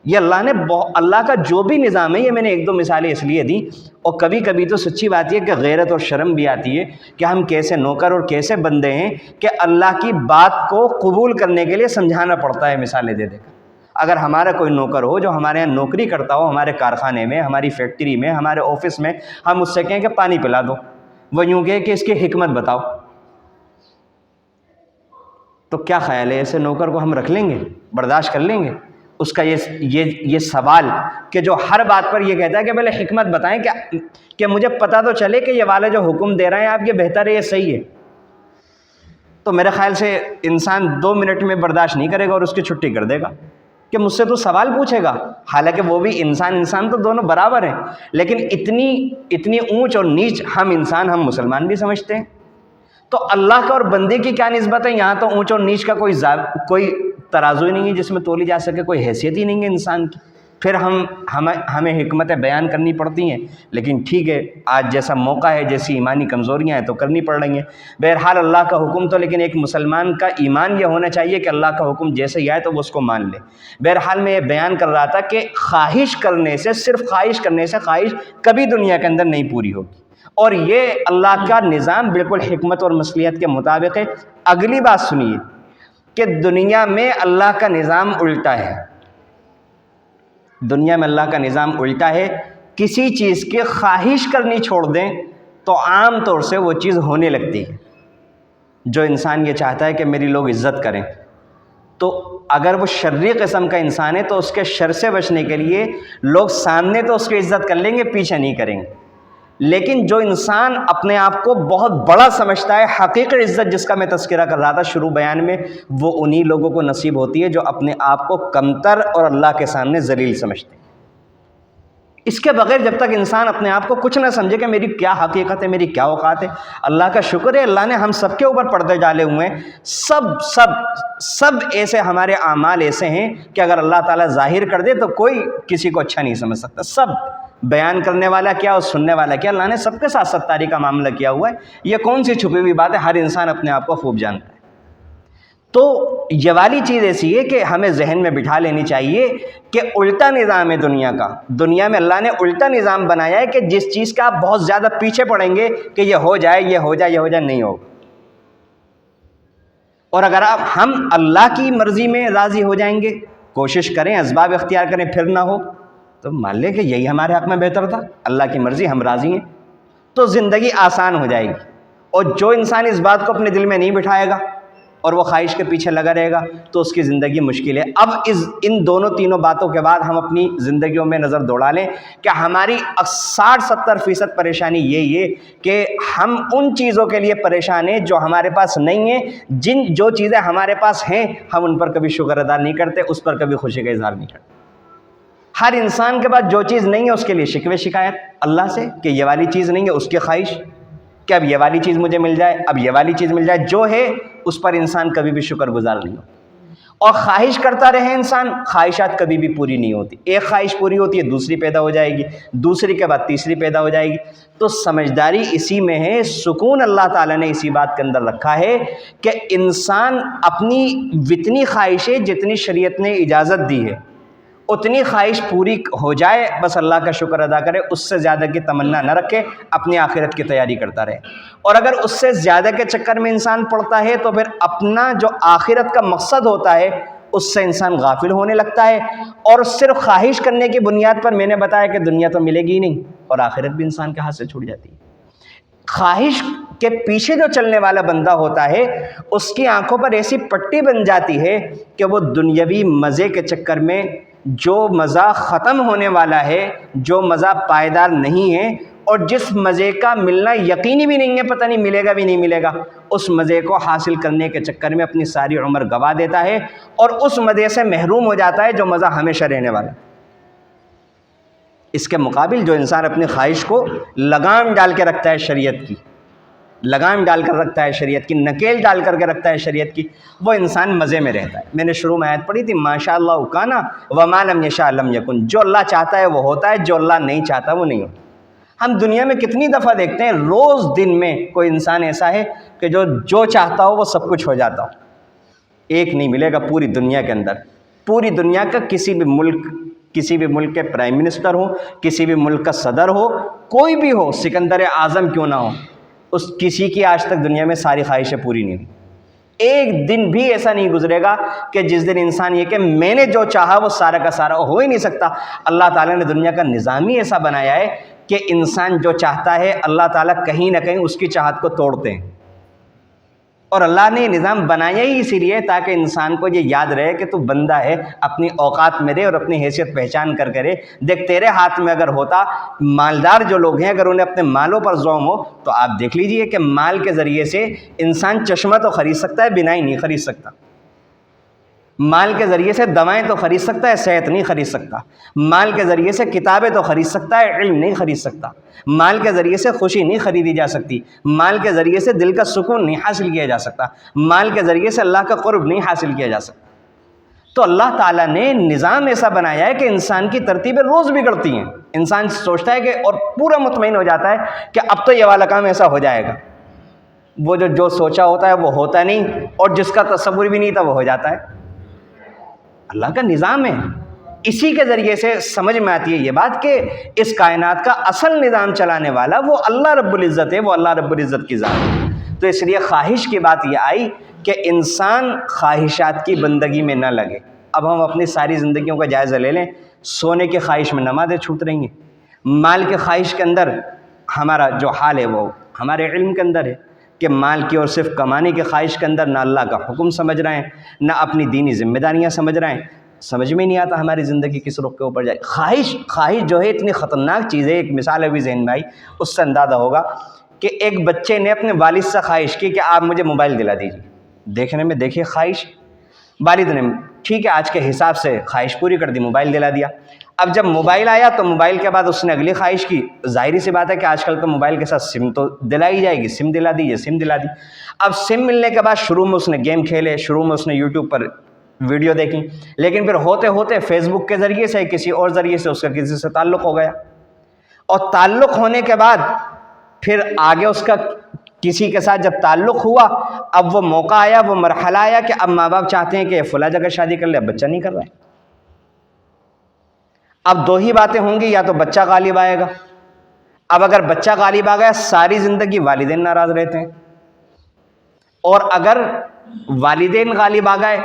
یہ اللہ کا جو بھی نظام ہے، یہ میں نے 1-2 مثالیں اس لیے دیں، اور کبھی کبھی تو سچی بات یہ کہ غیرت اور شرم بھی آتی ہے کہ ہم کیسے نوکر اور کیسے بندے ہیں کہ اللہ کی بات کو قبول کرنے کے لیے سمجھانا پڑتا ہے مثالیں دے دے کر۔ اگر ہمارا کوئی نوکر ہو جو ہمارے یہاں نوکری کرتا ہو، ہمارے کارخانے میں، ہماری فیکٹری میں، ہمارے آفس میں، ہم اس سے کہیں کہ پانی پلا دو، وہ یوں کہے کہ اس کی حکمت بتاؤ، تو کیا خیال ہے ایسے نوکر کو ہم رکھ لیں گے؟ برداشت کر لیں گے اس کا یہ سوال کہ جو ہر بات پر یہ کہتا ہے کہ پہلے حکمت بتائیں کہ مجھے پتہ تو چلے کہ یہ والے جو حکم دے رہے ہیں آپ، یہ بہتر ہے، یہ صحیح ہے؟ تو میرے خیال سے انسان 2 منٹ میں برداشت نہیں کرے گا اور اس کی چھٹی کر دے گا کہ مجھ سے تو سوال پوچھے گا، حالانکہ وہ بھی انسان تو دونوں برابر ہیں، لیکن اتنی اونچ اور نیچ ہم انسان، ہم مسلمان بھی سمجھتے ہیں۔ تو اللہ کا اور بندے کی کیا نسبت ہے؟ یہاں تو اونچ اور نیچ کا کوئی ترازو ہی نہیں ہے جس میں تولی جا سکے، کوئی حیثیت ہی نہیں ہے انسان کی، پھر ہمیں حکمتیں بیان کرنی پڑتی ہیں، لیکن ٹھیک ہے، آج جیسا موقع ہے، جیسی ایمانی کمزوریاں ہیں تو کرنی پڑ رہی ہیں۔ بہرحال اللہ کا حکم تو، لیکن ایک مسلمان کا ایمان یہ ہونا چاہیے کہ اللہ کا حکم جیسے ہی آئے تو وہ اس کو مان لے۔ بہرحال میں یہ بیان کر رہا تھا کہ خواہش کرنے سے، صرف خواہش کرنے سے خواہش کبھی دنیا کے اندر نہیں پوری ہوگی، اور یہ اللہ کا نظام بالکل حکمت اور مصلحت کے مطابق ہے۔ اگلی بات سنیے کہ دنیا میں اللہ کا نظام الٹا ہے، دنیا میں اللہ کا نظام الٹا ہے۔ کسی چیز کی خواہش کرنی چھوڑ دیں تو عام طور سے وہ چیز ہونے لگتی ہے۔ جو انسان یہ چاہتا ہے کہ میری لوگ عزت کریں، تو اگر وہ شرری قسم کا انسان ہے تو اس کے شر سے بچنے کے لیے لوگ سامنے تو اس کی عزت کر لیں گے، پیچھے نہیں کریں گے۔ لیکن جو انسان اپنے آپ کو بہت بڑا سمجھتا ہے، حقیقی عزت جس کا میں تذکرہ کر رہا تھا شروع بیان میں، وہ انہی لوگوں کو نصیب ہوتی ہے جو اپنے آپ کو کمتر اور اللہ کے سامنے ذلیل سمجھتے ہیں۔ اس کے بغیر جب تک انسان اپنے آپ کو کچھ نہ سمجھے کہ میری کیا حقیقت ہے، میری کیا اوقات ہے، اللہ کا شکر ہے اللہ نے ہم سب کے اوپر پردے ڈالے ہوئے ہیں۔ سب ایسے ہمارے اعمال ایسے ہیں کہ اگر اللہ تعالیٰ ظاہر کر دے تو کوئی کسی کو اچھا نہیں سمجھ سکتا۔ سب بیان کرنے والا کیا اور سننے والا کیا، اللہ نے سب کے ساتھ ستاری کا معاملہ کیا ہوا ہے۔ یہ کون سی چھپی ہوئی بات ہے، ہر انسان اپنے آپ کو خوب جانتا ہے۔ تو یہ والی چیز ایسی ہے کہ ہمیں ذہن میں بٹھا لینی چاہیے کہ الٹا نظام ہے دنیا کا۔ دنیا میں اللہ نے الٹا نظام بنایا ہے کہ جس چیز کا آپ بہت زیادہ پیچھے پڑیں گے کہ یہ ہو جائے، یہ ہو جائے، یہ ہو جائے، نہیں ہوگا۔ اور اگر ہم اللہ کی مرضی میں راضی ہو جائیں گے، کوشش کریں، اسباب اختیار کریں، پھر نہ ہو تو مان لیں کہ یہی ہمارے حق میں بہتر تھا، اللہ کی مرضی، ہم راضی ہیں، تو زندگی آسان ہو جائے گی۔ اور جو انسان اس بات کو اپنے دل میں نہیں بٹھائے گا اور وہ خواہش کے پیچھے لگا رہے گا تو اس کی زندگی مشکل ہے۔ اب ان دونوں تینوں باتوں کے بعد ہم اپنی زندگیوں میں نظر دوڑا لیں کہ ہماری 60-70% پریشانی یہی ہے کہ ہم ان چیزوں کے لیے پریشان ہیں جو ہمارے پاس نہیں ہیں۔ جو چیزیں ہمارے پاس ہیں ہم ان پر کبھی شکر ادا نہیں کرتے، اس پر کبھی خوشی کا اظہار نہیں کرتے۔ ہر انسان کے پاس جو چیز نہیں ہے اس کے لیے شکوے شکایت اللہ سے کہ یہ والی چیز نہیں ہے، اس کی خواہش کہ اب یہ والی چیز مجھے مل جائے، اب یہ والی چیز مل جائے۔ جو ہے اس پر انسان کبھی بھی شکر گزار نہیں ہو، اور خواہش کرتا رہے انسان، خواہشات کبھی بھی پوری نہیں ہوتی۔ ایک خواہش پوری ہوتی ہے، دوسری پیدا ہو جائے گی، دوسری کے بعد تیسری پیدا ہو جائے گی۔ تو سمجھداری اسی میں ہے، سکون اللہ تعالیٰ نے اسی بات کے اندر رکھا ہے کہ انسان اپنی جتنی خواہشیں، جتنی شریعت نے اجازت دی ہے اتنی خواہش پوری ہو جائے، بس اللہ کا شکر ادا کرے، اس سے زیادہ کی تمنا نہ رکھے، اپنی آخرت کی تیاری کرتا رہے۔ اور اگر اس سے زیادہ کے چکر میں انسان پڑتا ہے تو پھر اپنا جو آخرت کا مقصد ہوتا ہے اس سے انسان غافل ہونے لگتا ہے، اور صرف خواہش کرنے کی بنیاد پر میں نے بتایا کہ دنیا تو ملے گی ہی نہیں اور آخرت بھی انسان کے ہاتھ سے چھوٹ جاتی ہے۔ خواہش کے پیچھے جو چلنے والا بندہ ہوتا ہے اس کی آنکھوں پر ایسی پٹی بن جاتی ہے کہ وہ دنیاوی مزے کے چکر میں، جو مزہ ختم ہونے والا ہے، جو مزہ پائیدار نہیں ہے، اور جس مزے کا ملنا یقینی بھی نہیں ہے، پتہ نہیں ملے گا بھی نہیں ملے گا، اس مزے کو حاصل کرنے کے چکر میں اپنی ساری عمر گوا دیتا ہے اور اس مزے سے محروم ہو جاتا ہے جو مزہ ہمیشہ رہنے والا ہے۔ اس کے مقابل جو انسان اپنی خواہش کو لگام ڈال کے رکھتا ہے شریعت کی، لگام ڈال کر رکھتا ہے شریعت کی، نکیل ڈال کر کے رکھتا ہے شریعت کی، وہ انسان مزے میں رہتا ہے۔ میں نے شروع میں آیت پڑھی تھی، ماشاء اللہ کانا وما لم یشاء لم یکن، جو اللہ چاہتا ہے وہ ہوتا ہے، جو اللہ نہیں چاہتا وہ نہیں ہوتا۔ ہم دنیا میں کتنی دفعہ دیکھتے ہیں، روز دن میں کوئی انسان ایسا ہے کہ جو چاہتا ہو وہ سب کچھ ہو جاتا ہو۔ ایک نہیں ملے گا پوری دنیا کے اندر، پوری دنیا کا کسی بھی ملک کے پرائم منسٹر ہو، کسی بھی ملک کا صدر ہو، کوئی بھی ہو، سکندر اعظم کیوں نہ ہو، کسی کی آج تک دنیا میں ساری خواہشیں پوری نہیں ہوئی۔ ایک دن بھی ایسا نہیں گزرے گا کہ جس دن انسان یہ کہ میں نے جو چاہا وہ سارا کا سارا ہو ہی نہیں سکتا۔ اللہ تعالیٰ نے دنیا کا نظام ہی ایسا بنایا ہے کہ انسان جو چاہتا ہے اللہ تعالیٰ کہیں نہ کہیں اس کی چاہت کو توڑتے ہیں، اور اللہ نے یہ نظام بنایا ہی اسی لیے تاکہ انسان کو یہ یاد رہے کہ تو بندہ ہے، اپنی اوقات میں رہے اور اپنی حیثیت پہچان کر کرے۔ دیکھ تیرے ہاتھ میں اگر ہوتا، مالدار جو لوگ ہیں اگر انہیں اپنے مالوں پر زوم ہو تو آپ دیکھ لیجئے کہ مال کے ذریعے سے انسان چشمہ تو خرید سکتا ہے، بینائی نہیں خرید سکتا۔ مال کے ذریعے سے دوائیں تو خرید سکتا ہے، صحت نہیں خرید سکتا۔ مال کے ذریعے سے کتابیں تو خرید سکتا ہے، علم نہیں خرید سکتا۔ مال کے ذریعے سے خوشی نہیں خریدی جا سکتی، مال کے ذریعے سے دل کا سکون نہیں حاصل کیا جا سکتا، مال کے ذریعے سے اللہ کا قرب نہیں حاصل کیا جا سکتا۔ تو اللہ تعالیٰ نے نظام ایسا بنایا ہے کہ انسان کی ترتیبیں روز بگڑتی ہیں۔ انسان سوچتا ہے کہ اور پورا مطمئن ہو جاتا ہے کہ اب تو یہ والا کام ایسا ہو جائے گا، وہ جو سوچا ہوتا ہے وہ ہوتا نہیں، اور جس کا تصور بھی نہیں تھا وہ ہو جاتا ہے۔ اللہ کا نظام ہے، اسی کے ذریعے سے سمجھ میں آتی ہے یہ بات کہ اس کائنات کا اصل نظام چلانے والا وہ اللہ رب العزت ہے، وہ اللہ رب العزت کی ذات ہے۔ تو اس لیے خواہش کی بات یہ آئی کہ انسان خواہشات کی بندگی میں نہ لگے۔ اب ہم اپنی ساری زندگیوں کا جائزہ لے لیں، سونے کی خواہش میں نمازیں چھوٹ رہی ہیں، مال کے خواہش کے اندر ہمارا جو حال ہے وہ ہمارے علم کے اندر ہے کہ مال کی اور صرف کمانے کی خواہش کے اندر نہ اللہ کا حکم سمجھ رہے ہیں، نہ اپنی دینی ذمہ داریاں سمجھ رہے ہیں، سمجھ میں نہیں آتا ہماری زندگی کس رخ کے اوپر جائے۔ خواہش جو ہے اتنی خطرناک چیز ہے، ایک مثال ابھی ذہن میں آئی، اس سے اندازہ ہوگا کہ ایک بچے نے اپنے والد سے خواہش کی کہ آپ مجھے موبائل دلا دیجیے۔ دیکھنے میں دیکھیے خواہش، والد نے ٹھیک ہے آج کے حساب سے خواہش پوری کر دی، موبائل دلا دیا۔ اب جب موبائل آیا تو موبائل کے بعد اس نے اگلی خواہش کی، ظاہری سی بات ہے کہ آج کل تو موبائل کے ساتھ سم تو دلائی جائے گی، سم دلا دیجیے، سم دلا دی۔ اب سم ملنے کے بعد شروع میں اس نے گیم کھیلے، شروع میں اس نے یوٹیوب پر ویڈیو دیکھی، لیکن پھر ہوتے ہوتے فیس بک کے ذریعے سے کسی اور ذریعے سے اس کا کسی سے تعلق ہو گیا، اور تعلق ہونے کے بعد پھر آگے اس کا کسی کے ساتھ جب تعلق ہوا، اب وہ موقع آیا، وہ مرحلہ آیا کہ اب ماں باپ چاہتے ہیں کہ فلاں جگہ شادی کر لے، اب بچہ نہیں کر رہا ہے۔ اب دو ہی باتیں ہوں گی، یا تو بچہ غالب آئے گا۔ اب اگر بچہ غالب آ گیا ساری زندگی والدین ناراض رہتے ہیں، اور اگر والدین غالب آ گئے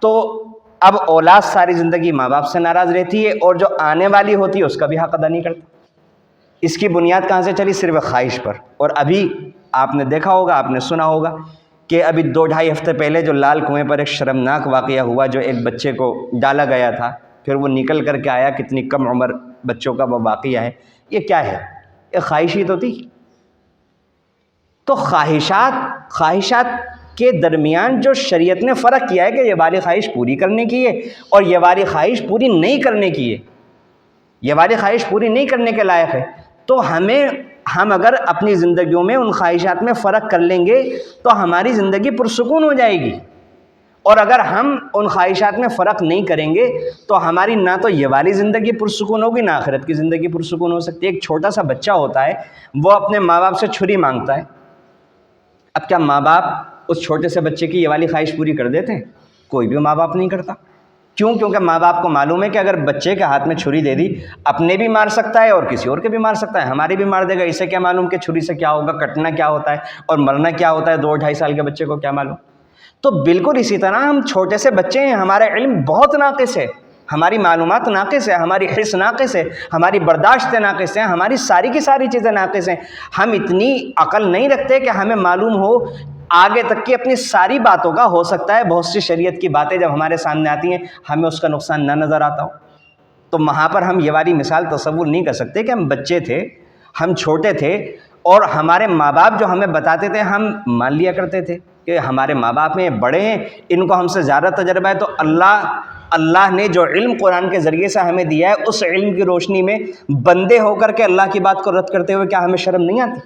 تو اب اولاد ساری زندگی ماں باپ سے ناراض رہتی ہے، اور جو آنے والی ہوتی ہے اس کا بھی حق ادا نہیں کرتا۔ اس کی بنیاد کہاں سے چلی؟ صرف خواہش پر۔ اور ابھی آپ نے دیکھا ہوگا، آپ نے سنا ہوگا کہ ابھی 2-2.5 ہفتے پہلے جو لال کنویں پر ایک شرمناک واقعہ ہوا، جو ایک بچے کو ڈالا گیا تھا پھر وہ نکل کر کے آیا، کتنی کم عمر بچوں کا وہ واقعہ ہے۔ یہ کیا ہے؟ یہ خواہش ہی تو تھی۔ تو خواہشات کے درمیان جو شریعت نے فرق کیا ہے کہ یہ والی خواہش پوری کرنے کی ہے اور یہ والی خواہش پوری نہیں کرنے کی ہے، یہ والی خواہش پوری نہیں کرنے کے لائق ہے، تو ہم اگر اپنی زندگیوں میں ان خواہشات میں فرق کر لیں گے تو ہماری زندگی پرسکون ہو جائے گی، اور اگر ہم ان خواہشات میں فرق نہیں کریں گے تو ہماری نہ تو یہ والی زندگی پرسکون ہوگی، نہ آخرت کی زندگی پرسکون ہو سکتی ہے۔ ایک چھوٹا سا بچہ ہوتا ہے، وہ اپنے ماں باپ سے چھری مانگتا ہے۔ اب کیا ماں باپ اس چھوٹے سے بچے کی یہ والی خواہش پوری کر دیتے ہیں؟ کوئی بھی ماں باپ نہیں کرتا۔ کیوں؟ کیونکہ ماں باپ کو معلوم ہے کہ اگر بچے کے ہاتھ میں چھری دے دی، اپنے بھی مار سکتا ہے اور کسی اور کے بھی مار سکتا ہے، ہمارے بھی مار دے گا۔ اسے کیا معلوم کہ چھری سے کیا ہوگا، کٹنا کیا ہوتا ہے اور مرنا کیا ہوتا ہے، 2-2.5 سال کے بچے کو کیا معلوم۔ تو بالکل اسی طرح ہم چھوٹے سے بچے ہیں، ہمارا علم بہت ناقص ہے، ہماری معلومات ناقص ہے، ہماری حس ناقص ہے، ہماری برداشت ناقص ہے، ہماری ساری کی ساری چیزیں ناقص ہیں۔ ہم اتنی عقل نہیں رکھتے کہ ہمیں معلوم ہو آگے تک کی اپنی ساری باتوں کا۔ ہو سکتا ہے بہت سی شریعت کی باتیں جب ہمارے سامنے آتی ہیں ہمیں اس کا نقصان نہ نظر آتا ہو، تو وہاں پر ہم یہ والی مثال تصور نہیں کر سکتے کہ ہم بچے تھے، ہم چھوٹے تھے، اور ہمارے ماں باپ جو ہمیں بتاتے تھے ہم مان لیا کرتے تھے کہ ہمارے ماں باپ ہیں، بڑے ہیں، ان کو ہم سے زیادہ تجربہ ہے۔ تو اللہ نے جو علم قرآن کے ذریعے سے ہمیں دیا ہے، اس علم کی روشنی میں بندے ہو کر کے اللہ کی بات کو رد کرتے ہوئے کیا ہمیں شرم نہیں آتی؟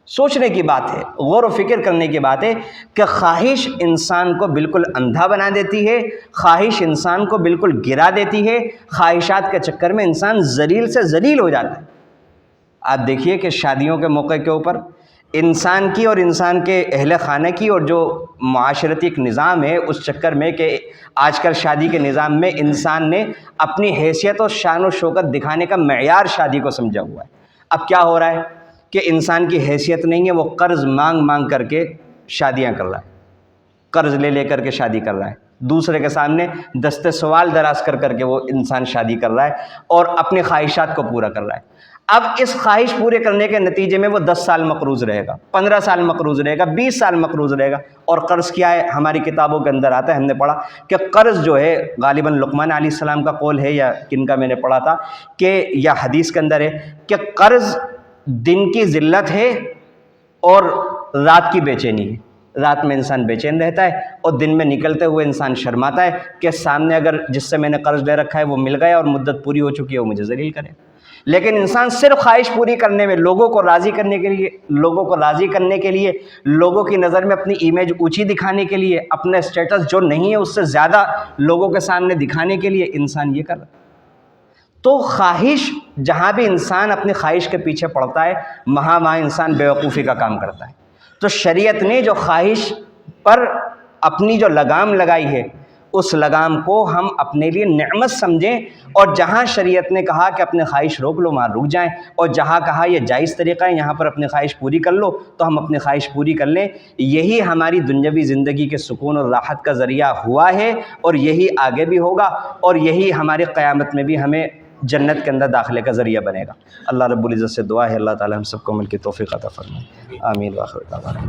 سوچنے کی بات ہے، غور و فکر کرنے کی بات ہے کہ خواہش انسان کو بالکل اندھا بنا دیتی ہے، خواہش انسان کو بالکل گرا دیتی ہے، خواہشات کے چکر میں انسان ذلیل سے ذلیل ہو جاتا ہے۔ آپ دیکھیے کہ شادیوں کے موقع کے اوپر انسان کی اور انسان کے اہل خانہ کی اور جو معاشرتی ایک نظام ہے، اس چکر میں کہ آج کل شادی کے نظام میں انسان نے اپنی حیثیت اور شان و شوکت دکھانے کا معیار شادی کو سمجھا ہوا ہے۔ اب کیا ہو رہا ہے کہ انسان کی حیثیت نہیں ہے، وہ قرض مانگ مانگ کر کے شادیاں کر رہا ہے۔ قرض لے کر کے شادی کر رہا ہے، دوسرے کے سامنے دستے سوال دراز کر کے وہ انسان شادی کر رہا ہے اور اپنی خواہشات کو پورا کر رہا ہے۔ اب اس خواہش پورے کرنے کے نتیجے میں وہ 10 سال مقروض رہے گا، 15 سال مقروض رہے گا، 20 سال مقروض رہے گا۔ اور قرض کیا ہے؟ ہماری کتابوں کے اندر آتا ہے، ہم نے پڑھا کہ قرض جو ہے غالباً لقمان علیہ السلام کا قول ہے یا کن کا میں نے پڑھا تھا کہ یا حدیث کے اندر ہے کہ قرض دن کی ذلت ہے اور رات کی بے چینی ہے۔ رات میں انسان بے چین رہتا ہے اور دن میں نکلتے ہوئے انسان شرماتا ہے کہ سامنے اگر جس سے میں نے قرض لے رکھا ہے وہ مل گیا اور مدت پوری ہو چکی ہے، وہ مجھے ذلیل کرے۔ لیکن انسان صرف خواہش پوری کرنے میں، لوگوں کو راضی کرنے کے لیے، لوگوں کی نظر میں اپنی امیج اونچی دکھانے کے لیے، اپنا اسٹیٹس جو نہیں ہے اس سے زیادہ لوگوں کے سامنے دکھانے کے لیے انسان یہ کر رہا ہے۔ تو خواہش، جہاں بھی انسان اپنی خواہش کے پیچھے پڑتا ہے وہاں انسان بیوقوفی کا کام کرتا ہے۔ تو شریعت نے جو خواہش پر اپنی جو لگام لگائی ہے، اس لگام کو ہم اپنے لیے نعمت سمجھیں، اور جہاں شریعت نے کہا کہ اپنے خواہش روک لو وہاں رک جائیں، اور جہاں کہا یہ جائز طریقہ ہے یہاں پر اپنی خواہش پوری کر لو تو ہم اپنی خواہش پوری کر لیں۔ یہی ہماری دنیاوی زندگی کے سکون اور راحت کا ذریعہ ہوا ہے، اور یہی آگے بھی ہوگا، اور یہی ہماری قیامت میں بھی ہمیں جنت کے اندر داخلے کا ذریعہ بنے گا۔ اللہ رب العزت سے دعا ہے اللہ تعالی ہم سب کو عمل کی توفیق عطا فرمائے، آمین۔ وآخر دعوانا